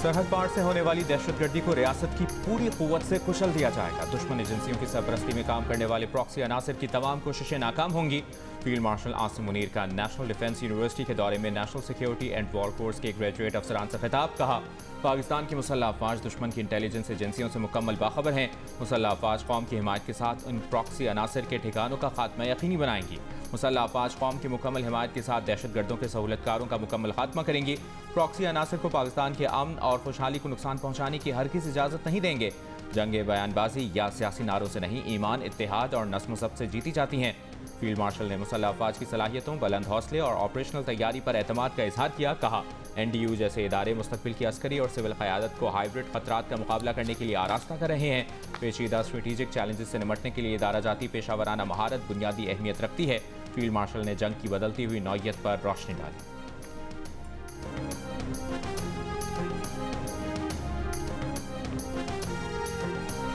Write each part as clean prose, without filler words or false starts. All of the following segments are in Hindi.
सरहद पार से होने वाली दहशतगर्दी को रियासत की पूरी कुव्वत से कुचल दिया जाएगा। दुश्मन एजेंसियों की सरपरस्ती में काम करने वाले प्रॉक्सी अनासिर की तमाम कोशिशें नाकाम होंगी। फील्ड मार्शल आसिम मुनीर का नेशनल डिफेंस यूनिवर्सिटी के दौरे में national security and war course के ग्रेजुएट अफसरान से खिताब। कहा, पाकिस्तान की मुसल्लह अफवाज दुश्मन की इंटेलिजेंस एजेंसियों से मुकम्मल बाखबर हैं। मुसल्लह अफवाज कौम की हिमायत के साथ इन प्रॉक्सी अनासिर के ठिकानों का खात्मा यकीनी बनाएंगी। मुसल्लह अफवाज कौम की मुकम्मल हिमायत के साथ दहशतगर्दों के सहूलतकारों का मुकम्मल खात्मा करेंगी। प्रॉक्सी अनासिर को पाकिस्तान के अमन और खुशहाली को नुकसान पहुंचाने की हरगिज़ इजाज़त नहीं देंगे। जंगे बयानबाजी या सियासी नारों से नहीं, ईमान, इत्तेहाद और नस्म सब से जीती जाती हैं। फील्ड मार्शल ने मुसल्लह अफवाज की सलाहियतों, बुलंद हौसले और ऑपरेशनल तैयारी पर एतमाद का इजहार किया। कहा, NDU जैसे इदारे मुस्तकबिल की अस्करी और सिविल क़यादत को हाइब्रिड खतरात का मुकाबला करने के लिए आरास्ता कर रहे हैं। पेचीदा स्ट्रेटेजिक चैलेंजेस से निमटने के लिए इदारा जाती पेशावराना महारत बुनियादी अहमियत रखती है। फील्ड मार्शल ने जंग की बदलती हुई नौयत पर रोशनी डाली।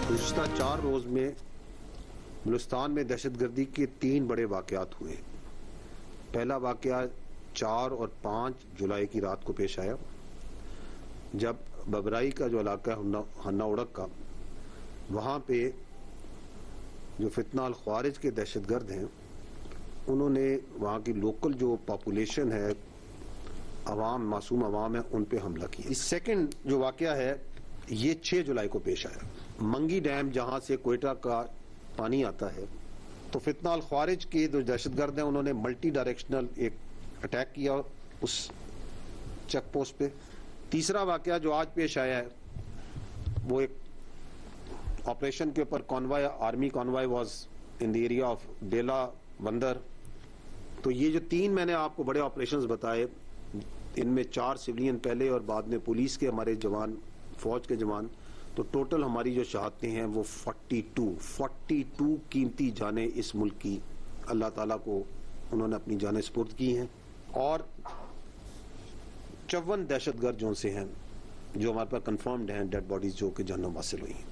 गुज़िश्ता 4 रोज़ में बलूचिस्तान में दहशतगर्दी के 3 बड़े वाक़यात हुए। पहला वाक़या 4 और 5 जुलाई की रात को पेश आया, जब बबराई का जो इलाका है हन्ना उड़क का, वहाँ पे जो फितना अल ख्वारिज के दहशतगर्द हैं, उन्होंने वहाँ की लोकल जो पॉपुलेशन है, अवाम, मासूम अवाम है, उन पे हमला किया। इस सेकंड जो वाक़या है ये 6 जुलाई को पेश आया। मंगी डैम जहाँ से कोयटा का पानी आता है, तो फितना अल ख्वारिज के जो दहशतगर्द हैं उन्होंने मल्टी डायरेक्शनल एक अटैक किया उस चेक पोस्ट पे। तीसरा वाकया जो आज पेश आया है वो एक ऑपरेशन के ऊपर convoy, army convoy was in the area of डेला बंदर। तो ये जो 3 मैंने आपको बड़े ऑपरेशंस बताए, इनमें 4 सिविलियन पहले और बाद में पुलिस के हमारे जवान, फौज के जवान, तो टोटल हमारी जो शहादतें हैं वो 42 कीमती जानें इस मुल्क की अल्लाह ताला को उन्होंने अपनी जानें सुपुर्द की हैं। और 54 दहशतगर्द जो से हैं जो हमारे पास कंफर्म्ड हैं, डेड बॉडीज जो कि जहन्नुम हासिल हुई हैं।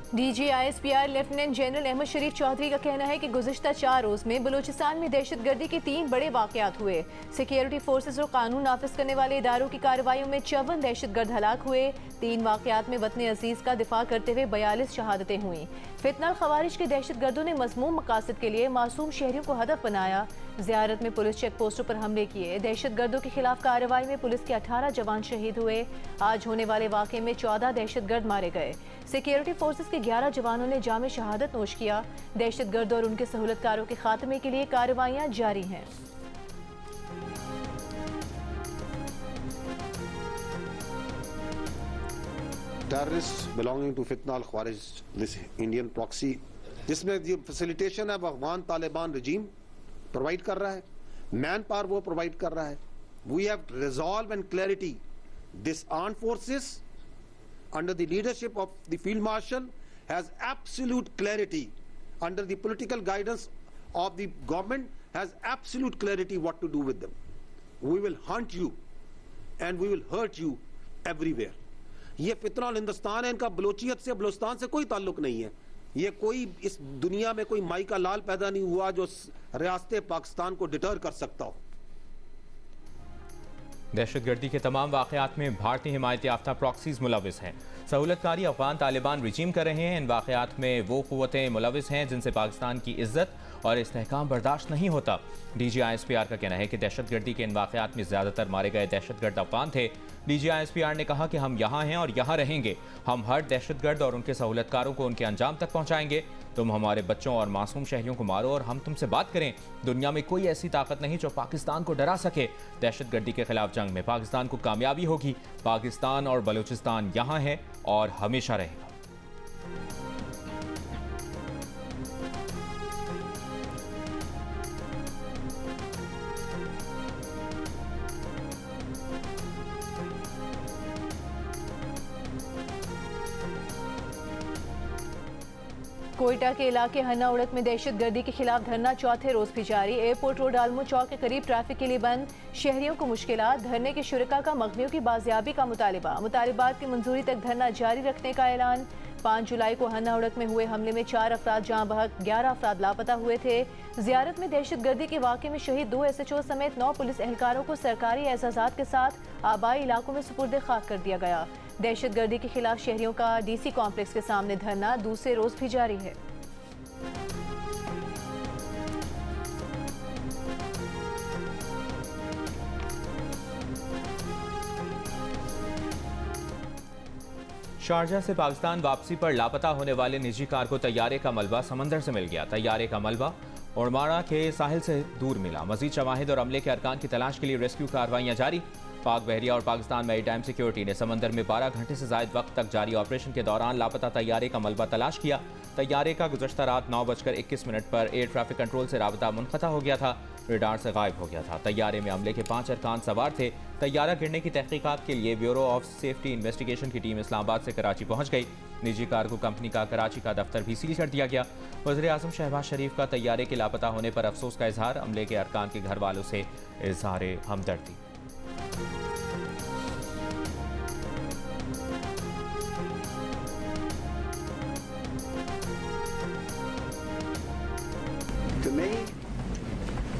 DG ISPR lieutenant general Ahmed Sharif Chaudhry का कहना है कि गुज़िश्ता 4 रोज में बलूचिस्तान में दहशतगर्दी के 3 बड़े वाक़यात हुए। सिक्योरिटी फोर्सेस और कानून नाफिज करने वाले इदारों की कार्रवाइयों में 54 दहशतगर्द हलाक हुए। 3 वाक़यात में वतन अजीज का दिफा करते हुए 42 शहादतें हुई। फितना खवारिज के दहशतगर्दों ने मज़मूम मकासद के लिए मासूम शहरियों को हदफ बनाया। ज़ियारत में पुलिस चेक पोस्टों पर हमले किए। दहशतगर्दों के खिलाफ कार्रवाई में पुलिस के 18 जवान शहीद हुए। आज होने वाले वाक़े में 14 दहशतगर्द मारे गए। सिक्योरिटी फोर्सेस के 11 जवानों ने जामे शहादत नोश किया। दहशतगर्द और उनके सहूलतकारों के खात्मे के लिए कार्रवाइयां जारी हैं। Terrorist belonging to Fitna al Khawarij, this Indian proxy, जिसमें जो फैसिलिटेशन है वो अफगान तालिबान रजीम प्रोवाइड कर रहा है, मैन पावर वो प्रोवाइड कर रहा है। We have resolve and clarity this armed forces under the leadership of the field marshal has absolute clarity, under the political guidance of the government has absolute clarity what to do with them. We will hunt you and we will hurt you everywhere. ये फितना हिंदुस्तान है, इनका बलोचियत से, बलोचिस्तान से कोई ताल्लुक नहीं है। ये कोई इस दुनिया में कोई माई का लाल पैदा नहीं हुआ जो रियासत पाकिस्तान को डिटर कर सकता हो। दहशतगर्दी के तमाम वाक़यात में भारतीय हिमायत याफ्ता प्रॉक्सीज मुलविस हैं। सहूलतकारी अफगान तालिबान रिजीम कर रहे हैं। इन वाक़यात में वो क़ुव्वतें मुलविस हैं जिनसे पाकिस्तान की इज्जत और इस्तेहकाम बर्दाश्त नहीं होता। DG ISPR का कहना है कि दहशतगर्दी के इन वाक़यात में ज़्यादातर मारे गए दहशतगर्द अफगान थे। DG ISPR ने कहा कि हम यहाँ हैं और यहाँ रहेंगे। हम हर दहशतगर्द और उनके सहूलतकारों को उनके अंजाम तक पहुँचाएंगे। तुम हमारे बच्चों और मासूम शहरियों को मारो और हम तुमसे बात करें। दुनिया में कोई ऐसी ताकत नहीं जो पाकिस्तान को डरा सके। दहशतगर्दी के खिलाफ जंग में पाकिस्तान को कामयाबी होगी। पाकिस्तान और बलूचिस्तान यहाँ है और हमेशा रहेगा। कोयटा के इलाके हन्ना उड़क में दहशतगर्दी के खिलाफ धरना चौथे रोज भी जारी। एयरपोर्ट रोड आलमू चौक के करीब ट्रैफिक के लिए बंद। शहरियों को मुश्किलात। धरने के शुरका का मगनियों की बाजियाबी का मुतालिबा। मुतालिबात की मंजूरी तक धरना जारी रखने का ऐलान। 5 जुलाई को हन्ना उड़क में हुए हमले में 4 अफराद जहां बहक 11 अफराद लापता हुए थे। जियारत में दहशतगर्दी के वाक़े में शहीद 2 SHO समेत 9 पुलिस एहलकारों को सरकारी एजाज़ात के साथ आबाई इलाकों में सुपुर्द खाक कर दिया गया। दहशतगर्दी के खिलाफ शहरियों का DC कॉम्प्लेक्स के सामने धरना दूसरे रोज भी जारी है। शारजा से पाकिस्तान वापसी पर लापता होने वाले निजी कार को तैयारे का मलबा समंदर से मिल गया। तैयारे का मलबा उड़माड़ा के साहिल से दूर मिला। मजीद शवाहिद और अमले के अरकान की तलाश के लिए रेस्क्यू कार्रवाइयां जारी। पाक बहरिया और पाकिस्तान मैरीटाइम सिक्योरिटी ने समंदर में 12 घंटे से जायद वक्त तक जारी ऑपरेशन के दौरान लापता तैयारे का मलबा तलाश किया। तैयारे का गुज़श्ता रात 9:21 पर एयर ट्रैफिक कंट्रोल से राबता मुनक़ता हो गया था, रेडार से गायब हो गया था। तैयारे में अमले के 5 अरकान सवार थे। तैयारा गिरने की तहकीकात के लिए ब्यूरो ऑफ सेफ्टी इन्वेस्टिगेशन की टीम इस्लामाबाद से कराची पहुंच गई। निजी कारगो कंपनी का कराची का दफ्तर भी सील कर दिया गया। वज़ीर आज़म शहबाज शरीफ का तैयारे के लापता होने पर अफसोस का इजहार। अमले के अरकान के घर वालों से इजहार हमदर्दी। To me,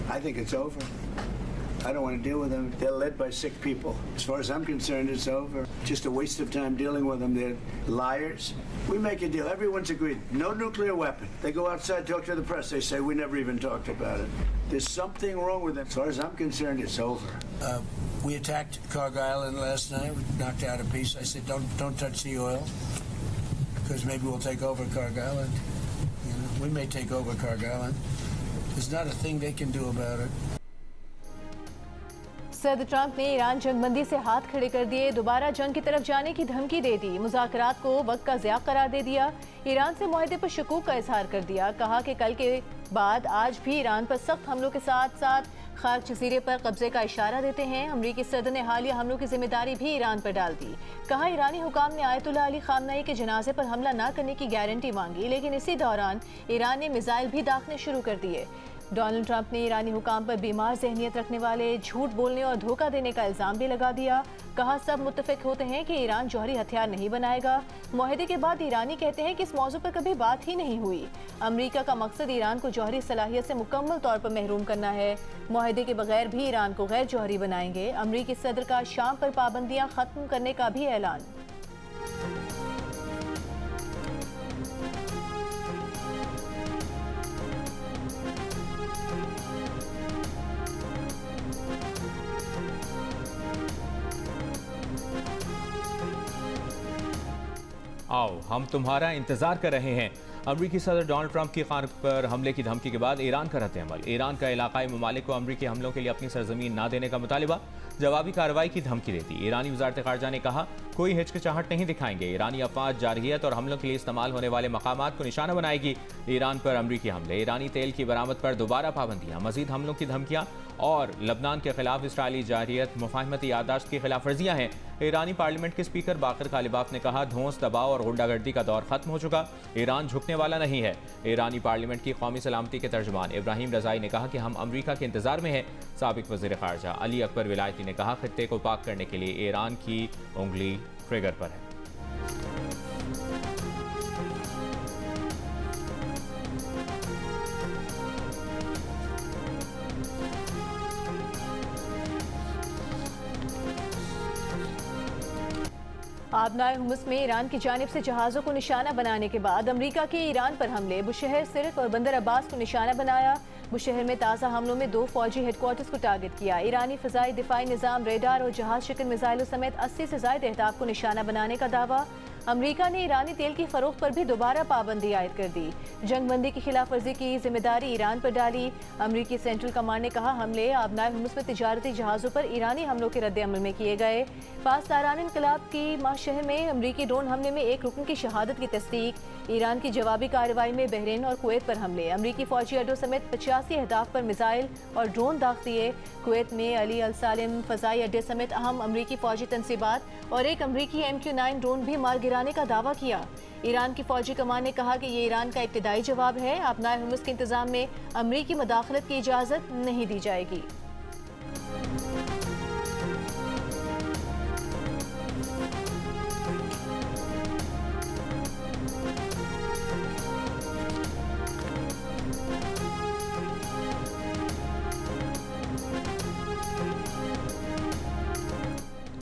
I think it's over. I don't want to deal with them. They're led by sick people. As far as I'm concerned, it's over. Just a waste of time dealing with them. They're liars. We make a deal. Everyone's agreed. No nuclear weapon. They go outside, talk to the press. They say, we never even talked about it. There's something wrong with them. As far as I'm concerned, it's over. We attacked Cargill Island last night. We knocked out a piece. I said, don't touch the oil, because maybe we'll take over Cargill Island. You know, we may take over Cargill Island. There's not a thing they can do about it. सदर ट्रंप ने ईरान जंगबंदी से हाथ खड़े कर दिए, दोबारा जंग की तरफ जाने की धमकी दे दी, मुज़ाकरात को वक्त का ज़िया करार दे दिया, ईरान से मुआहदे पर शकूक का इजहार कर दिया। कहा कि कल के बाद आज भी ईरान पर सख्त हमलों के साथ साथ खाक जजीरे पर कब्जे का इशारा देते हैं। अमरीकी सदर ने हालिया हमलों की जिम्मेदारी भी ईरान पर डाल दी। कहा ईरानी हुकाम ने आयतुल्लाह अली खामनेई के जनाजे पर हमला न करने की गारंटी मांगी, लेकिन इसी दौरान ईरान ने मिसाइल भी दागने शुरू कर दिए। डोनाल्ड ट्रंप ने ईरानी हुकाम पर बीमार जहनियत रखने वाले, झूठ बोलने और धोखा देने का इल्ज़ाम भी लगा दिया। कहा सब मुत्तफिक होते हैं कि ईरान जौहरी हथियार नहीं बनाएगा। मुआहदे के बाद ईरानी कहते हैं कि इस मौजू पर कभी बात ही नहीं हुई। अमरीका का मकसद ईरान को जौहरी सलाहियत से मुकम्मल तौर पर महरूम करना है। मुआहदे के बगैर भी ईरान को गैर जौहरी बनाएंगे। अमरीकी सदर का शाम पर पाबंदियाँ खत्म करने का भी ऐलान। आओ हम तुम्हारा इंतजार कर रहे हैं। अमरीकी सदर डोनाल्ड ट्रंप की खान पर हमले की धमकी के बाद ईरान का रद्द-ए-अमल। ईरान का इलाकाई ममालिक को अमरीकी हमलों के लिए अपनी सरजमीन न देने का मुतालिबा, जवाबी कार्रवाई की धमकी देती। ईरानी वज़ारत ख़ारजा ने कहा कोई हिचकिचाहट नहीं दिखाएंगे। ईरानी अफवाज जारहियत और हमलों के लिए इस्तेमाल होने वाले मकामात को निशाना बनाएगी। ईरान पर अमरीकी हमले, ईरानी तेल की बरामद पर दोबारा पाबंदियाँ, मजीद हमलों की धमकियाँ और लबनान के खिलाफ इसराइली जारहियत मुफाहमती यादाश्त की खिलाफ वर्जियाँ हैं। ईरानी पार्लियामेंट के स्पीकर बाकर कालिबाफ ने कहा धौंस, दबाव और गुंडागर्दी का दौर खत्म हो चुका, ईरान झुकने वाला नहीं है। ईरानी पार्लियामेंट की कौमी सलामती के तर्जुमान इब्राहिम रज़ाई ने कहा कि हम अमरीका के इंतजार में हैं। साबिक वज़ीर ख़ारजा अली अकबर विलायती ने कहा खित्ते को पाक करने के लिए ईरान की उंगली ट्रिगर पर है। आबनाए हुमस में ईरान की जानिब से जहाज़ों को निशाना बनाने के बाद अमरीका के ईरान पर हमले, बुशहर, सिर्क और बंदर अब्बास को निशाना बनाया। बुशहर में ताज़ा हमलों में 2 फौजी हेडक्वार्टर्स को टारगेट किया। ईरानी फ़िज़ाई दिफाई निज़ाम, रेडार और जहाज शिकन मिसाइलों समेत 80 से ज़ायद अहदाफ को निशाना बनाने का दावा। अमरीका ने ईरानी तेल की फरोख्त पर भी दोबारा पाबंदी आयद कर दी। जंगबंदी की खिलाफ वर्जी की जिम्मेदारी ईरान पर डाली। अमरीकी सेंट्रल कमांड ने कहा हमले आबनाए हुमस में तिजारती जहाज़ों पर ईरानी हमलों के रद्द अमल में किए गए। पासदारान इनकलाब की माह शहर में अमरीकी ड्रोन हमले में एक रुकन की शहादत की तस्दीक। ईरान की जवाबी कार्रवाई में बहरीन और कुवैत पर हमले, अमरीकी फौजी अड्डों समेत 85 अहदाफ पर मिसाइल और ड्रोन दाग दिए। कुवैत में अली अल सालिम फ़ज़ाई अड्डे समेत अहम अमरीकी फौजी तनसीबात और एक अमरीकी MQ-9 ड्रोन भी मार गिराने का दावा किया। ईरान की फौजी कमान ने कहा कि ये ईरान का इब्तिदाई जवाब है। आबनाए हुमस के इंतजाम में अमरीकी मुदाखलत की इजाज़त नहीं दी जाएगी।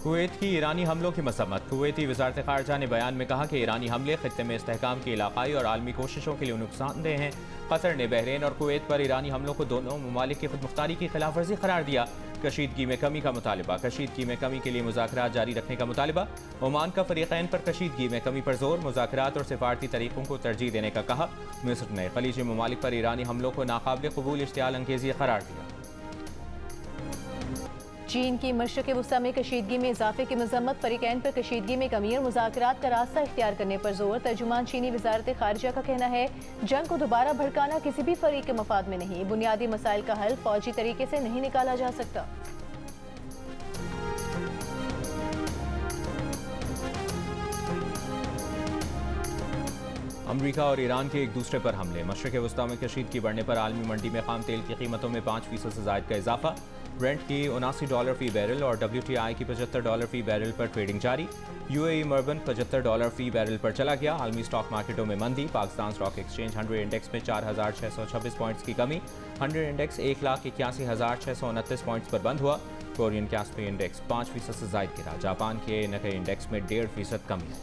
कुवैत की ईरानी हमलों की मसम्मत। कुवैती वजारत खारजा ने बयान में कहा कि ईरानी हमले खित्ते में इस्तेहकाम की इलाकाई और आलमी कोशिशों के लिए नुकसानदेह हैं। कतर ने बहरीन और कुवैत पर ईरानी हमलों को दोनों ममालिक की खुदमुख्तारी की खिलाफ वर्जी करार दिया। कशीदगी में कमी का मुतालबा। कशीदगी में कमी के लिए मुज़ाकरात जारी रखने का मुतालबा। ओमान का फरीक़ैन पर कशीदगी में कमी पर जोर। मुज़ाकरात और सिफारती तरीक़ों को तरजीह देने का कहा। मिस्र ने खलीजी ममालिक पर ईरानी हमलों को नाकाबिल कबूल इश्तियाल अंगेज़ी करार दिया। चीन की मशरक़ वस्ता में कशीदगी में इजाफे की मजम्मत। फरीकैन पर कशीदगी में कमी और मुज़ाकरात का रास्ता इख्तियार करने पर जोर। तर्जुमान चीनी वजारत खारजा का कहना है जंग को दोबारा भड़काना किसी भी फरीक के मफाद में नहीं। बुनियादी मसाइल का हल फौजी तरीके से नहीं निकाला जा सकता। अमरीका और ईरान के एक दूसरे पर हमले। मशरक़ वस्ता में कशीदगी बढ़ने पर आलमी मंडी में खाम तेल की कीमतों में 5% से ज़ायद का इजाफा। ब्रेंट की $79 फी बैरल और WTI की $75 फी बैरल पर ट्रेडिंग जारी। UAE मर्बन $75 फी बैरल पर चला गया। आलमी स्टॉक मार्केटों में मंदी। पाकिस्तान स्टॉक एक्सचेंज 100 इंडेक्स में 4,626 पॉइंट्स की कमी। 100 इंडेक्स 1,81,629 पॉइंट्स पर बंद हुआ। कोरियन कैस्पी इंडेक्स 5% से ज़ायद गिरा। जापान के निक्केई इंडेक्स में 1.5% कमी है।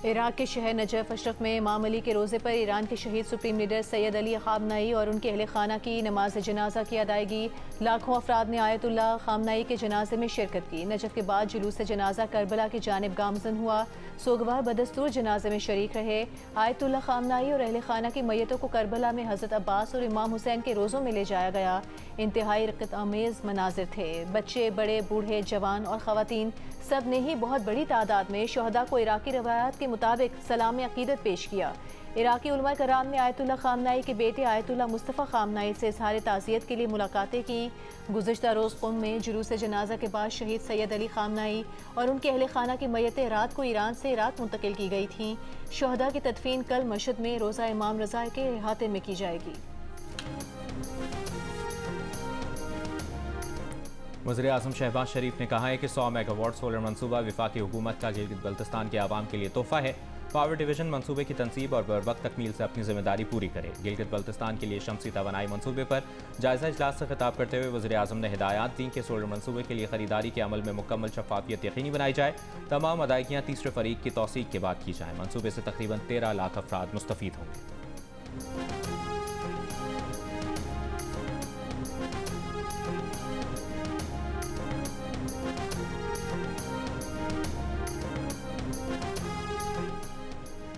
इराक के शहर नजफ अशरफ में इमाम अली के रोज़े पर ईरान के शहीद सुप्रीम लीडर सैयद अली खामनाई और उनके अहले खाना की नमाज जनाजा की अदायगी। लाखों अफराद ने आयतुल्लाह खामनाई के जनाजे में शिरकत की। नजफ के बाद जुलूस करबला करबला की जानिब गामजन हुआ। सोगवार बदस्तूर जनाजे में शरीक रहे। आयतुल्लाह खामनाई और अहले खाना की मैयतों को करबला में हज़रत अब्बास और इमाम हुसैन के रोज़ों में ले जाया गया। इंतहाई रक़त आमेज़ मनाजिर थे। बच्चे, बड़े, बूढ़े, जवान और ख़वातीन सब ने ही बहुत बड़ी तादाद में शहदा को इराकी रवायात के मुताबिक सलाम अकीदत पेश किया। इराकी उलमा कराम ने आयतुल्लाह खामनाई के बेटे आयतुल्लाह मुस्तफ़ा खामनाई से इज़हार ताज़ियत के लिए मुलाकातें की। गुज़िश्ता रोज़ क़ुम में जुलूस जनाजा के बाद शहीद सैयद अली खामनाई और उनके अहले खाना की मैयतें रात को ईरान से इराक मुंतकिल की गई थीं। शहदा की तदफीन कल मशहद में रोज़ा इमाम रज़ा के अहाते में की जाएगी। वज़ीर-ए-आज़म शहबाज शरीफ ने कहा है कि 100 मेगावाट सोलर मनसूबा वफाकी हुकूमत का गिलगित बल्तिस्तान के आवाम के लिए तोहफा है। पावर डिवीजन मनसूबे की तनसीब और बरवक्त तकमील से अपनी जिम्मेदारी पूरी करे। गिलगित बल्तिस्तान के लिए शमसी तवानाई मनसूबे पर जायजा इजलास से खिताब करते हुए वज़ीर-ए-आज़म ने हिदायत दी कि सोलर मनसूबे के लिए खरीदारी के अमल में मुकम्मल शफाफियत यकीनी बनाई जाए। तमाम अदायगियाँ तीसरे फरीक की तौसीक के बाद की जाए। मनसूबे से तकरीबन 13 लाख अफराद मुस्तफ़ीद होंगे।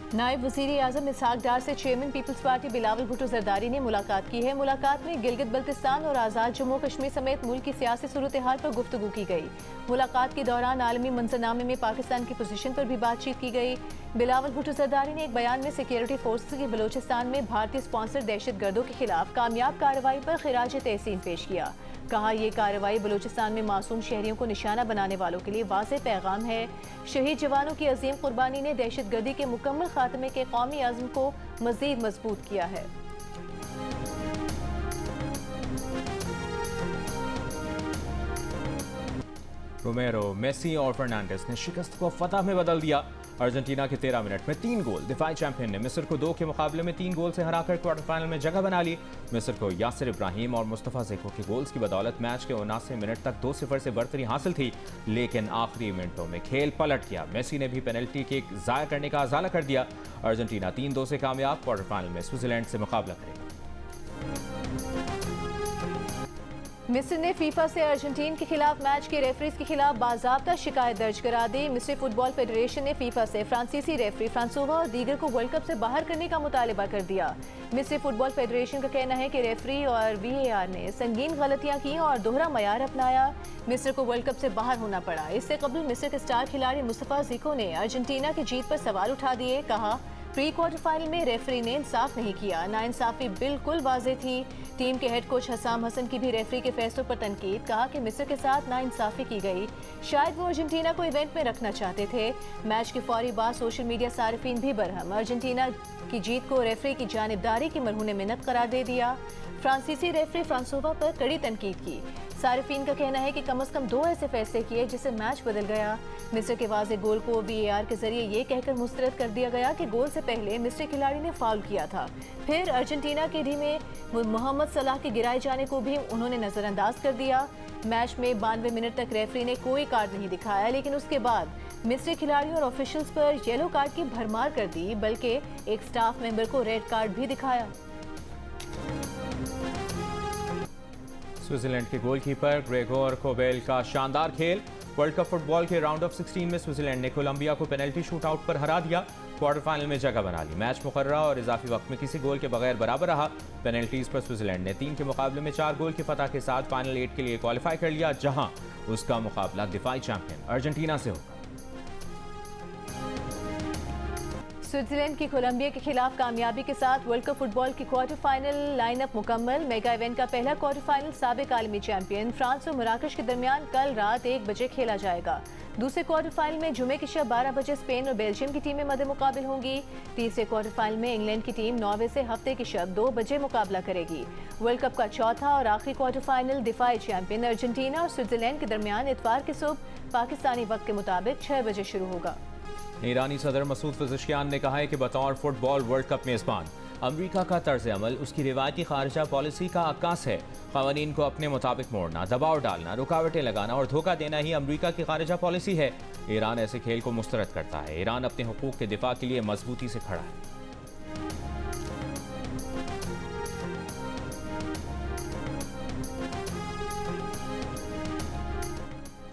नायब वज़ीर आज़म इसहाक डार से चेयरमैन पीपल्स पार्टी बिलावल भुट्टो जरदारी ने मुलाकात की है। मुलाकात में गिलगित बल्तिस्तान और आज़ाद जम्मू कश्मीर समेत मुल्क की सियासी सूरत हाल पर गुफ्तगू की गई। मुलाकात के दौरान आलमी मंजरनामे में पाकिस्तान की पोजीशन पर भी बातचीत की गई। बिलावल भुट्टो जरदारी ने एक बयान में सिक्योरिटी फोर्सेस की बलोचिस्तान में भारतीय स्पॉन्सर दहशत गर्दों के खिलाफ कामयाब कार्रवाई पर खिराज तहसीन पेश किया। कहा यह कार्रवाई बलूचिस्तान में मासूम शहरियों को निशाना बनाने वालों के लिए वाज़ेह पैगाम है। शहीद जवानों की अजीम कुर्बानी ने दहशत गर्दी के मुकम्मल खात्मे के कौमी अज़्म को मज़ीद मजबूत किया है। रोमेरो, मेसी और फर्नांडिस ने शिकस्त को फतह में बदल दिया। अर्जेंटीना के 13 मिनट में 3 गोल। दिफाई चैंपियन ने मिस्र को 2 के मुकाबले में 3 गोल से हराकर क्वार्टर फाइनल में जगह बना ली। मिस्र को यासिर इब्राहिम और मुस्तफ़ा ज़ेको के गोल्स की बदौलत मैच के 79 मिनट तक 2-0 से बढ़तरी हासिल थी, लेकिन आखिरी मिनटों में खेल पलट गया। मेसी ने भी पेनल्टी किक ज़ाया करने का अज़ाला कर दिया। अर्जेंटीना 3-2 से कामयाब, क्वार्टर फाइनल में स्विट्जरलैंड से मुकाबला करेगा। मिस्र ने फीफा से अर्जेंटीन के खिलाफ मैच के रेफरीज के खिलाफ बाज़ाब्ता शिकायत दर्ज करा दी। मिस्री फुटबॉल फेडरेशन ने फीफा से फ्रांसीसी रेफरी फ्रांसोवा और दीगर को वर्ल्ड कप से बाहर करने का मुतालबा कर दिया। मिस्री फुटबॉल फेडरेशन का कहना है कि रेफरी और VAR ने संगीन गलतियां की और दोहरा मयार अपनाया। मिस्र को वर्ल्ड कप से बाहर होना पड़ा। इससे कबल मिस्र के स्टार खिलाड़ी मुस्तफ़ा ज़ेको ने अर्जेंटीना की जीत पर सवाल उठा दिए। कहा प्री क्वार्टर फाइनल में रेफरी ने इंसाफ नहीं किया, नाइंसाफी बिल्कुल वाज़ेह थी। टीम के हेड कोच हसाम हसन की भी रेफरी के फैसलों पर तनकीद। कहा कि मिस्र के साथ नाइंसाफी की गई, शायद वो अर्जेंटीना को इवेंट में रखना चाहते थे। मैच के फौरी बाद सोशल मीडिया सारिफीन भी बरहम। अर्जेंटीना की जीत को रेफरी की जानिबदारी की मरहून मिन्नत करार दे दिया। फ्रांसीसी रेफरी फ्रांसोवा पर कड़ी तनकीद की। सारिफीन का कहना है कि कम से कम 2 ऐसे फैसले किए जिससे मैच बदल गया। मिस्र के वाज़ेह गोल को VAR के जरिए ये कहकर मुस्तरद कर दिया गया कि गोल से पहले मिस्र खिलाड़ी ने फाउल किया था। फिर अर्जेंटीना की टीम में मोहम्मद सलाह के गिराए जाने को भी उन्होंने नजरअंदाज कर दिया। मैच में 92 मिनट तक रेफरी ने कोई कार्ड नहीं दिखाया, लेकिन उसके बाद मिस्री खिलाड़ियों और ऑफिशियल्स पर येलो कार्ड की भरमार कर दी, बल्कि एक स्टाफ मेंबर को रेड कार्ड भी दिखाया। स्विट्जरलैंड के गोलकीपर ग्रेगोर कोबेल का शानदार खेल। वर्ल्ड कप फुटबॉल के राउंड ऑफ 16 में स्विट्जरलैंड ने कोलंबिया को पेनल्टी शूटआउट पर हरा दिया, क्वार्टर फाइनल में जगह बना ली। मैच मुकर्ररा और इजाफी वक्त में किसी गोल के बगैर बराबर रहा। पेनल्टीज पर स्विट्जरलैंड ने 3 के मुकाबले में 4 गोल की फतह के साथ फाइनल 8 के लिए क्वालिफाई कर लिया, जहां उसका मुकाबला दिफाई चैंपियन अर्जेंटीना से होगा। स्विट्जरलैंड की कोलंबिया के खिलाफ कामयाबी के साथ वर्ल्ड कप फुटबॉल की क्वार्टर फाइनल लाइनअप मुकम्मल। मेगा इवेंट का पहला क्वार्टर फाइनल साबिक आलमी चैंपियन फ्रांस और मराकश के दरमियान कल रात 1 बजे खेला जाएगा। दूसरे क्वार्टर फाइनल में जुमे की शब 12 बजे स्पेन और बेल्जियम की टीमें मद्दे मुकाबिल होंगी। तीसरे क्वार्टर फाइनल में इंग्लैंड की टीम नॉर्वे से हफ्ते की शब 2 बजे मुकाबला करेगी। वर्ल्ड कप का चौथा और आखिरी क्वार्टर फाइनल दिफाई चैंपियन अर्जेंटीना और स्विट्जरलैंड के दरमियान इतवार की सुबह पाकिस्तानी वक्त के मुताबिक 6 बजे शुरू होगा। ईरानी सदर मसूद पेज़ेश्कियान ने कहा है कि बतौर फुटबॉल वर्ल्ड कप मेज़बान अमरीका का तर्ज अमल उसकी रिवायती खारजा पॉलिसी का अक्कास है। क़वानीन को अपने मुताबिक मोड़ना, दबाव डालना, रुकावटें लगाना और धोखा देना ही अमरीका की खारजा पॉलिसी है। ईरान ऐसे खेल को मुस्तरद करता है। ईरान अपने हुकूक के दिफा के लिए मजबूती से खड़ा है।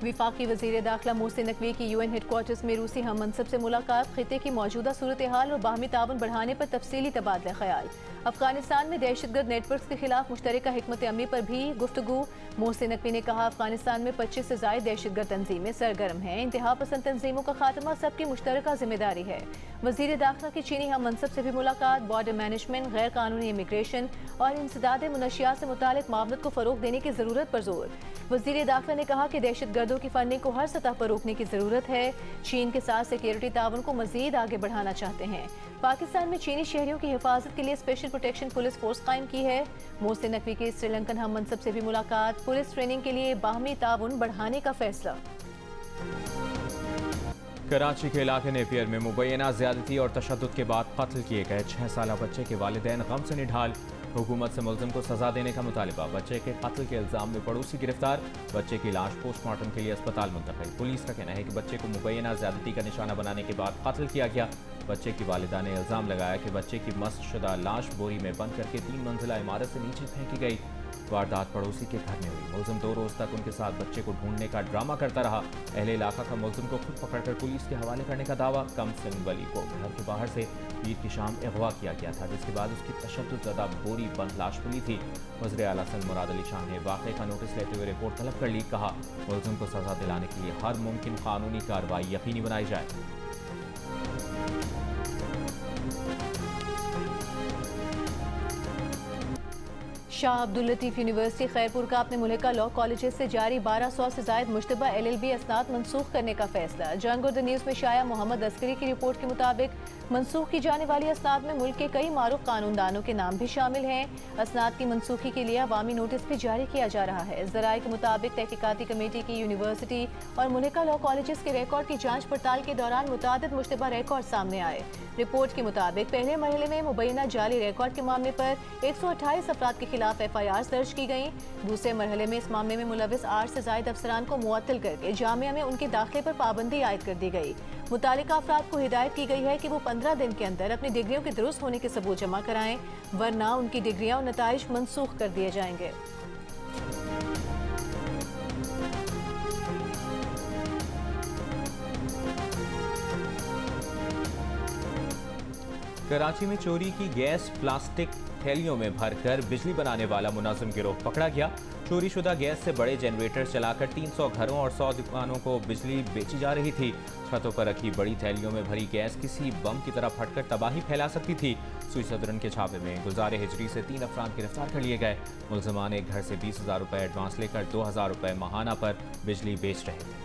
विफाकी वज़ीर दाखिला मोहसिन नकवी की यूएन हेडक्वार्टर्स में रूसी हम मनसब से मुलाकात। खिते की मौजूदा सूरत हाल और बाहमी ताउन बढ़ाने पर तफसीली तबादला ख्याल। अफगानिस्तान में दहशतगर्द नेटवर्क के खिलाफ मुश्तरका हिकमत अमली पर भी गुफ्तगू। मोहसिन नकवी ने कहा अफगानिस्तान में 25 से ज़ायद दहशतगर्द तंजीमें सरगर्म हैं। इंतहा पसंद तंजीमों का खात्मा सबकी मुश्तरका जिम्मेदारी है। वज़ीर दाखिला की चीनी हम मनसब से भी मुलाकात। बॉर्डर मैनेजमेंट, गैर कानूनी इमिग्रेशन और इंसदाद मुनशियात से मुतालिक मामलों को फ़रोग देने की ज़रूरत पर जोर। वज़ीर दाखिला ने कहा कि दहशतगर्दों की फंडिंग को हर सतह पर रोकने की ज़रूरत है। चीन के साथ सिक्योरिटी ताउन को मज़ीद आगे बढ़ाना चाहते हैं। पाकिस्तान में चीनी शहरियों की हिफाजत के लिए स्पेशल प्रोटेक्शन पुलिस फोर्स कायम की है। मोहसिन नकवी की श्रीलंकन हम मनसब से भी मुलाकात। पुलिस ट्रेनिंग के लिए बाहमी ताउन बढ़ाने का फैसला। कराची के इलाके नेपियर में मुबैना ज्यादती और तशद्दुद के बाद कत्ल किए गए 6 साला बच्चे के वालिदैन गम से निढाल। हुकूमत से मुल्ज़िम को सजा देने का मुतालिबा। बच्चे के कत्ल के इल्ज़ाम में पड़ोसी गिरफ्तार। बच्चे की लाश पोस्टमार्टम के लिए अस्पताल मुंतकिल। पुलिस का कहना है कि बच्चे को मुबैना ज्यादती का निशाना बनाने के बाद कत्ल किया गया। बच्चे की वालिदा ने इल्ज़ाम लगाया कि बच्चे की मस्तशुदा लाश बोरी में बंद करके 3 मंजिला इमारत से नीचे फेंकी गई। वारदात पड़ोसी के घर में हुई। मुल्ज़िम 2 रोज़ तक उनके साथ बच्चे को ढूंढने का ड्रामा करता रहा। अहले इलाका का मुल्ज़िम को खुद पकड़कर पुलिस के हवाले करने का दावा। कमसिन वली को घर के बाहर से ईद की शाम अगवा किया गया था, जिसके बाद उसकी तशद्दुद बोरी बंद लाश मिली थी। वज़ीर आला सिंध मुराद अली शाह ने वाक़े का नोटिस लेते हुए रिपोर्ट तलब कर ली। कहा मुल्ज़िम को सजा दिलाने के लिए हर मुमकिन कानूनी कार्रवाई यकीनी बनाई जाए। शाह अब्दुल लतीफ़ यूनिवर्सिटी खैरपुर का अपने मुल्का लॉ कॉलेजेस से जारी 1200 से ज़ायद मुश्तबा LLB असनाद मनसूख करने का फैसला। जंग और द न्यूज़ में शाया मोहम्मद अस्करी की रिपोर्ट के मुताबिक मनसूख की जाने वाली असनाद में मुल्क के कई मारूफ कानूनदानों के नाम भी शामिल हैं। असनाद की मनसूखी के लिए अवामी नोटिस भी जारी किया जा रहा है। ज़राए के मुताबिक तहकीकाती कमेटी की यूनिवर्सिटी और मुल्का लॉ कॉलेजेस के रिकॉर्ड की जाँच पड़ताल के दौरान मुतादिद मुश्तबा रिकॉर्ड सामने आए। रिपोर्ट के मुताबिक पहले मरहले में मुबैना जाली रिकॉर्ड के मामले पर 128 अफराद के खिलाफ FIR दर्ज की गई। दूसरे मरहले में इस मामले में मुलविस 8 से ज़ायद अफसरान को मुअत्तल करके जामिया में उनके दाखिले पर पाबंदी आयद कर दी गई। मुतालिका अफराद को हिदायत की गई है कि वो 15 दिन के अंदर अपनी डिग्रियों के दुरुस्त होने के सबूत जमा कराएं, वरना उनकी डिग्रियां और नताइज मनसूख कर दिए जाएंगे। कराची में चोरी की गैस प्लास्टिक थैलियों में भरकर बिजली बनाने वाला मुनाजिम गिरोह पकड़ा गया। चोरी शुदा गैस से बड़े जनरेटर चलाकर 300 घरों और 100 दुकानों को बिजली बेची जा रही थी। छतों पर रखी बड़ी थैलियों में भरी गैस किसी बम की तरह फटकर तबाही फैला सकती थी। सुई सदरन के छापे में गुज़ारे हिजरी से 3 अफराद गिरफ्तार कर लिए गए। मुल्ज़िमान एक घर से 20,000 रुपये एडवांस लेकर 2,000 रुपये माहाना पर बिजली बेच रहे थे।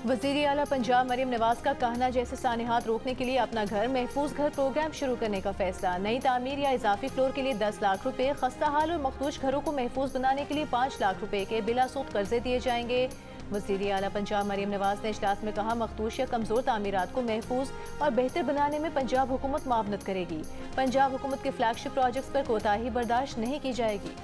वज़ीर आला पंजाब मरियम नवाज का कहना जैसे सानेहात रोकने के लिए अपना घर महफूज घर प्रोग्राम शुरू करने का फैसला। नई तामीर या इजाफी फ्लोर के लिए 10 लाख रुपए, खस्ता हाल और मखदूश घरों को महफूज बनाने के लिए 5 लाख रुपए के बिला सूद कर्जे दिए जाएंगे। वज़ीर आला पंजाब मरियम नवाज ने इजलास में कहा, मखदूश या कमजोर तामीरात को महफूज और बेहतर बनाने में पंजाब हुकूमत मुआवनत करेगी। पंजाब हुकूमत के फ्लैगशिप प्रोजेक्ट्स पर कोताही बर्दाश्त नहीं की जाएगी।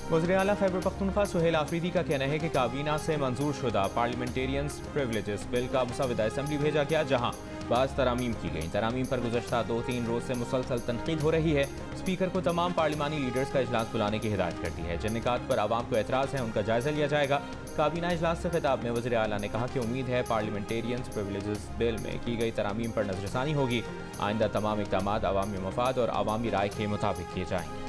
वज़ीर आला खैबर पख्तूनख्वा सुहेल आफरीदी का कहना है कि काबीना से मंजूर शुदा पार्लियामेंटेरियंस प्रिविलेजेस बिल का मुसवदा असम्बली भेजा गया, जहां बाज़ तरामीम की गई। तरामीम पर गुज़श्ता 2-3 रोज़ से मुसलसल तनकीद हो रही है। स्पीकर को तमाम पार्लिमानी लीडर्स का इजलास बुलाने की हिदायत कर दी है। जिन निकात पर आवाम को एतराज़ है उनका जायजा लिया जाएगा। काबीना इजलास से खिताब में वज़ीर आला ने कहा कि उम्मीद है पार्लियामेंटेरियंस प्रिविलेजेस बिल में की गई तरामीम पर नजरसानी होगी। आइंदा तमाम इक़दाम अवामी मफाद और अवामी राय के मुताबिक किए जाएंगे।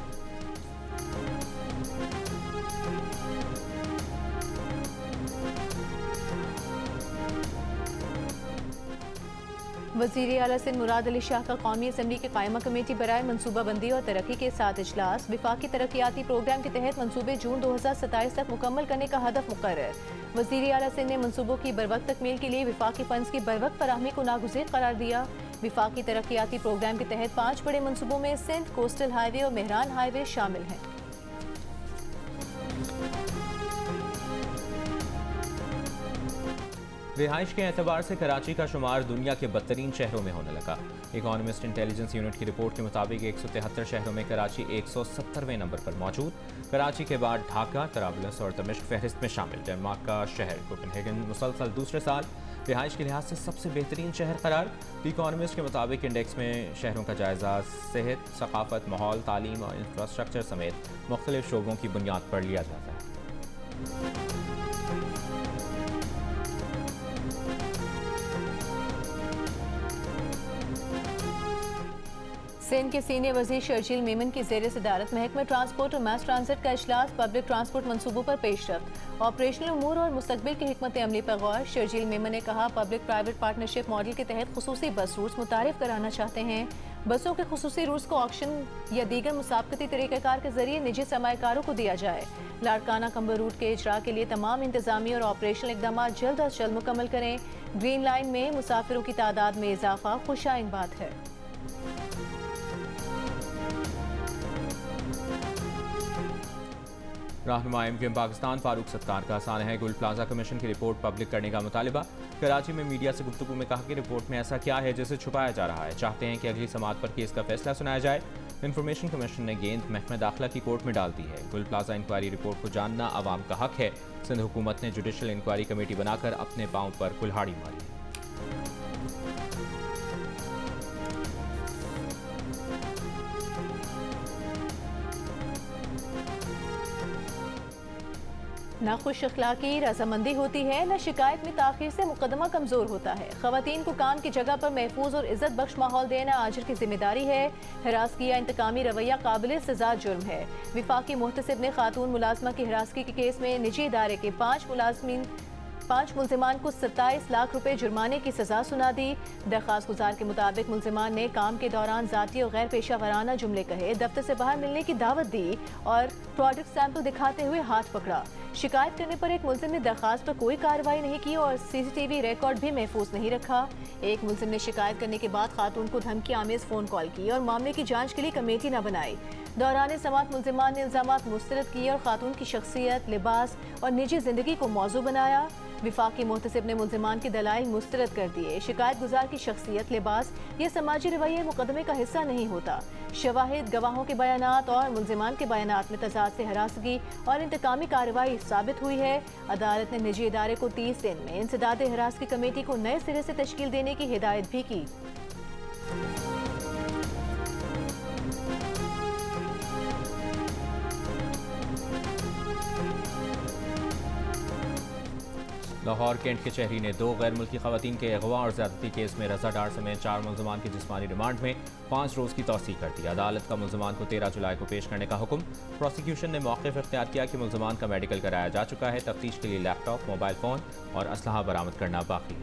वज़ीर आला सिंध मुराद अली शाह का कौमी असम्बली की कायमा कमेटी बराए मनसूबाबंदी और तरक्की के साथ इजलास। विफाकी तरक्याती प्रोग्राम के तहत मनसूबे जून 2027 तक मुकम्मल करने का हदफ मुकर्रर। वज़ीर आला सिंध ने मनसूबों की बरवक्त तकमील के लिए विफाकी फंड्स की बरवक्त फराहमी को नागुज़ीर करार दिया। विफाकी तरक्याती प्रोग्राम के तहत 5 बड़े मनसूबों में सिंध कोस्टल हाईवे और मेहरान हाईवे शामिल हैं। रिहाइश के एतबार से कराची का शुमार दुनिया के बदतरीन शहरों में होने लगा। इकोनॉमिस्ट इंटेलिजेंस यूनिट की रिपोर्ट के मुताबिक 173 शहरों में कराची 170वें नंबर पर मौजूद। कराची के बाद ढाका, तराबलस और दमिश्क फहरिस्त में शामिल। डेनमार्क का शहर कोपेनहेगन मुसलसल दूसरे साल रिहाइश के लिहाज से सबसे बेहतरीन शहर करार। इकोनॉमिस्ट के मुताबिक इंडेक्स में शहरों का जायजा सेहत, सकाफत, माहौल, तालीम और इंफ्रास्ट्रक्चर समेत मुख्तलिफ शोबों की बुनियाद पर लिया जाता है। सिंध के सीनियर वजीर शर्जील मेमन की ज़ेर सदारत महकमा ट्रांसपोर्ट और मास ट्रांजिट का इजलास। पब्लिक ट्रांसपोर्ट मनसूबों पर पेशरफ्त, ऑपरेशनल उमूर और मुस्तकबिल की हिकमत अमली पर गौर। शर्जील मेमन ने कहा, पब्लिक प्राइवेट पार्टनरशिप मॉडल के तहत खुसूसी बस रूट्स मुतारिफ कराना चाहते हैं। बसों के खुसूसी रूट्स को ऑक्शन या दीगर मुसाबकती तरीक़ाकार के जरिए निजी सरमायाकारों को दिया जाए। लाड़काना कंबर रूट के इजरा के लिए तमाम इंतजामी और ऑपरेशनल इकदाम जल्द अज जल्द मुकम्मल करें। ग्रीन लाइन में मुसाफिरों की तादाद में इजाफा खुशाइन बात है। रहनुमा एमक्यूएम पाकिस्तान फारूक सत्तार का आसान है गुल प्लाजा कमीशन की रिपोर्ट पब्लिक करने का मुतालिबा। कराची में मीडिया से गुफ्तगू में कहा कि रिपोर्ट में ऐसा क्या है जिसे छुपाया जा रहा है। चाहते हैं कि अगली समाअत पर केस का फैसला सुनाया जाए। इंफॉर्मेशन कमीशन ने गेंद महकमा दाखिला की कोर्ट में डाल दी है। गुल प्लाजा इंक्वायरी रिपोर्ट को जानना आवाम का हक है। सिंध हुकूमत ने जुडिशल इंक्वायरी कमेटी बनाकर अपने पांव पर कुल्हाड़ी मारी है। न खुश अखलाकी रजामंदी होती है, न शिकायत में ताखीर से मुकदमा कमजोर होता है। खवातीन को काम की जगह पर महफूज और इज्जत बख्श माहौल देना आजिर की जिम्मेदारी है। हिरासगी या इंतकामी रवैया काबिल सजा जुर्म है। विफाकी मुहतसिब ने खातून मुलाजमा की हिरासगी के केस में निजी इदारे के 5 मुल्जिमान को 27 लाख रुपए जुर्माने की सजा सुना दी। दरख्वास्त गुजार के मुताबिक मुल्जिमान ने काम के दौरान जाती और गैर पेशा वराना जुमले कहे, दफ्तर से बाहर मिलने की दावत दी और प्रोडक्ट सैंपल दिखाते हुए हाथ पकड़ा। शिकायत करने पर एक मुल्जिम ने दरख्वास्त पर कोई कार्रवाई नहीं की और सीसीटीवी रिकॉर्ड भी महफूज नहीं रखा। एक मुल्जिम ने शिकायत करने के बाद खातून को धमकी आमेज फोन कॉल की और मामले की जांच के लिए कमेटी न बनाई। दौरान समाअत मुल्जिमान ने इल्जामात मुस्तरद किए और खातून की शख्सियत, लिबास और निजी जिंदगी को मौजू बनाया। विफाकी मुहतसिब ने मुल्जिमान के दलाइल मुस्तरद कर दिए। शिकायत गुजार की शख्सियत, लिबास या समाजी रवैये मुकदमे का हिस्सा नहीं होता। शवाहिद, गवाहों के बयानात और मुल्जिमान के बयानात में तजाद से हरासगी और इंतकामी कार्रवाई साबित हुई है। अदालत ने निजी इदारे को 30 दिन में इंसदाद हिरासगी कमेटी को नए सिरे से तश्कील देने की हिदायत भी की। लाहौर कैंट के शहरी ने 2 गैर मुल्की खवातीन के अगवा और ज्यादती केस में रजा डार समेत 4 मुल्जिमान की जिस्मानी रिमांड में 5 रोज़ की तौसीक कर दी। अदालत का मुल्जिमान को 13 जुलाई को पेश करने का हुक्म। प्रोसिक्यूशन ने मौक़िफ़ इख्तियार किया कि मुल्जिमान का मेडिकल कराया जा चुका है। तफ्तीश के लिए लैपटॉप, मोबाइल फ़ोन और असलहा बरामद करना बाकी है।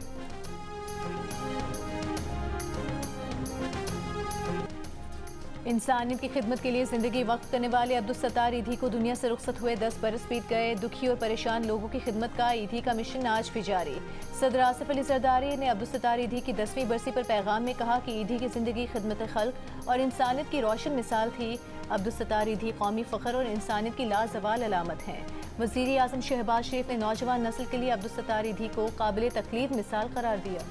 इंसानियत की खिदमत के लिए जिंदगी वक्फ करने वाले अब्दुल-सत्तार ईधी को दुनिया से रुखसत हुए 10 बरस बीत गए। दुखी और परेशान लोगों की खिदमत का ईधी का मिशन आज भी जारी। सदर आसिफ अली जरदारी ने अब्दुल-सत्तार ईधी की 10वीं बरसी पर पैगाम में कहा कि ईधी की जिंदगी खिदमत खल्क और इंसानियत की रोशन मिसाल थी। अब्दुल-सत्तार ईधी कौमी फ़ख्र और इंसानियत की लाजवाल अलामत हैं। वज़ीर आज़म शहबाज शरीफ ने नौजवान नस्ल के लिए अब्दुल-सत्तार ईधी को काबिल तक़लीद मिसाल करार दिया।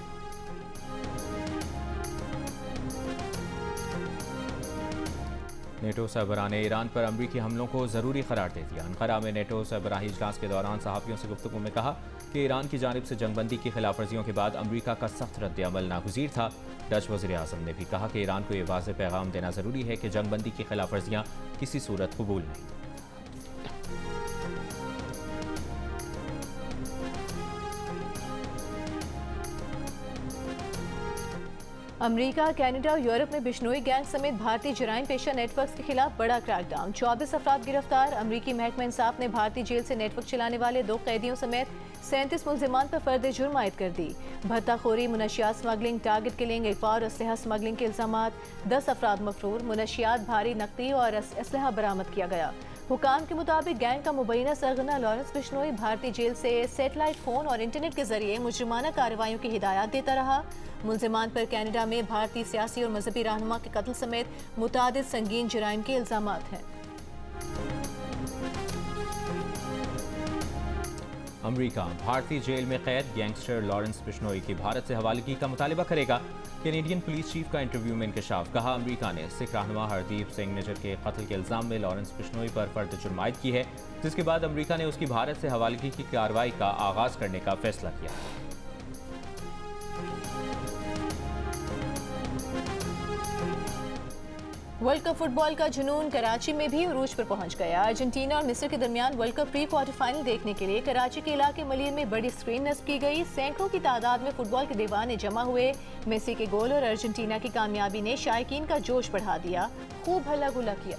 नेटो सरबराह ने ईरान पर अमरीकी हमलों को ज़रूरी करार दे दिया। अंकारा में नेटो सरबराही इजलास के दौरान सहाफ़ियों से गुफ्तगू में कहा कि ईरान की जानिब से जंगबंदी की खिलाफवर्जियों के बाद अमरीका का सख्त रद्द-ए-अमल नागुज़ीर था। डच वज़ीर आज़म ने भी कहा कि ईरान को ये वाज़ेह पैगाम देना ज़रूरी है कि जंगबंदी की खिलाफवर्जियाँ किसी सूरत कबूल नहीं। अमेरिका, कनाडा और यूरोप में बिश्नोई गैंग समेत भारतीय जराइम पेशा नेटवर्क के खिलाफ बड़ा क्रैकडाउन। 24 अफराद गिरफ्तार। अमरीकी महकमा इंसाफ ने भारतीय जेल से नेटवर्क चलाने वाले 2 कैदियों समेत 37 मुल्जिमान पर फर्द जुर्म आयद कर दी। भत्ताखोरी, मुनशियात स्मगलिंग, टारगेट किलिंग, अगवा और असलहा स्मगलिंग के इल्जामात। 10 अफराद मफरूर। मुनशियात, भारी नकदी और असलहा बरामद किया गया। हुकाम के मुताबिक गैंग का मुबैना सरगना लॉरेंस बिश्नोई भारतीय जेल से सैटेलाइट फ़ोन और इंटरनेट के जरिए मुजरिमाना कार्रवाइयों की हिदायत देता रहा। मुल्जिमान पर कनाडा में भारतीय सियासी और मजहबी रहनुमा के कत्ल समेत मुतादिद संगीन जराइम के इल्जामात हैं। अमेरिका भारतीय जेल में कैद गैंगस्टर लॉरेंस बिश्नोई की भारत से हवालगी का मुतालबा करेगा। कैनेडियन पुलिस चीफ का इंटरव्यू में इंकशाफ। कहा, अमेरिका ने सिख रहनुमा हरदीप सिंह निजर के कत्ल के इल्जाम में लॉरेंस बिश्नोई पर फर्द जुर्म आयद की है, जिसके बाद अमेरिका ने उसकी भारत से हवालगी की कार्रवाई का आगाज करने का फैसला किया। वर्ल्ड कप फुटबॉल का जुनून कराची में भी उरूज पर पहुंच गया। अर्जेंटीना और मिस्र के दरमियान world cup pre quarter final देखने के लिए कराची के इलाके मलिर में बड़ी स्क्रीन नस्ब की गई। सैकड़ों की तादाद में फुटबॉल के दीवाने जमा हुए। मेसी के गोल और अर्जेंटीना की कामयाबी ने शायकीन का जोश बढ़ा दिया। खूब हल्ला गुल्ला किया।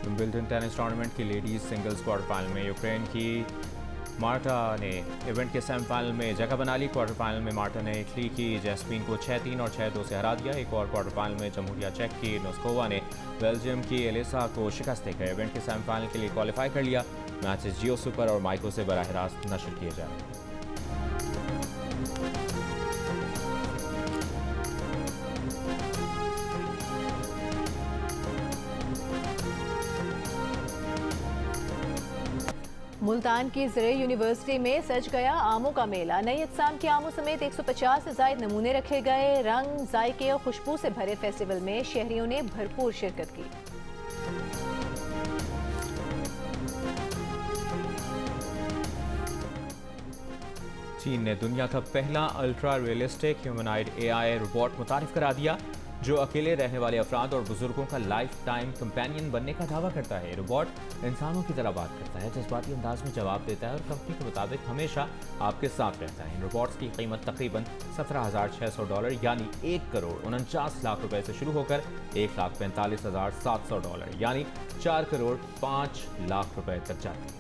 विंबलडन टेनिस टूर्नामेंट की लेडीज सिंगल्स क्वार्टर फाइनल में यूक्रेन की मार्टा ने इवेंट के सेमीफाइनल में जगह बना ली। क्वार्टर फाइनल में मार्टा ने इटली की जैस्मीन को 6-3 और 6-2 से हरा दिया। एक और क्वार्टर फाइनल में जमहूरिया चेक की नोस्कोवा ने बेल्जियम की एलिसा को शिकस्त देकर इवेंट के सेमीफाइनल के लिए क्वालिफाई कर लिया। मैचेस जियो सुपर और माइको से बराह रास्त नशर किए जा रहे हैं। मुल्तान की ज़रे यूनिवर्सिटी में सज गया आमों का मेला। नई अक़साम के आमों समेत 150 से ज़ायद नमूने रखे गए। रंग, जायके और खुशबू से भरे फेस्टिवल में शहरियों ने भरपूर शिरकत की। चीन ने दुनिया का पहला ultra realistic humanoid AI robot मुतारिफ करा दिया, जो अकेले रहने वाले अफराद और बुजुर्गों का लाइफ टाइम कंपेनियन बनने का दावा करता है। रोबोट इंसानों की तरह बात करता है, जज्बाती अंदाज में जवाब देता है और कंपनी के मुताबिक हमेशा आपके साथ रहता है। इन रोबोट्स की कीमत तकरीबन $17,600 यानी 1,49 लाख रुपए से शुरू होकर $1,45,700 यानी 4,05 लाख रुपए तक जाती है।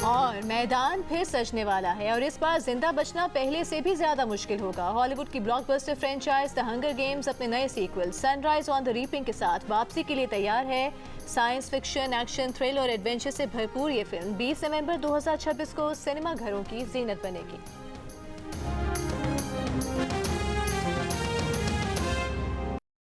और मैदान फिर सजने वाला है और इस बार जिंदा बचना पहले से भी ज्यादा मुश्किल होगा। हॉलीवुड की blockbuster franchise the Hunger Games अपने नए sequel Sunrise on the Reaping के साथ वापसी के लिए तैयार है। साइंस फिक्शन, एक्शन, थ्रिल और एडवेंचर से भरपूर ये फिल्म 20 नवंबर 2026 को सिनेमा घरों की जीनत बनेगी।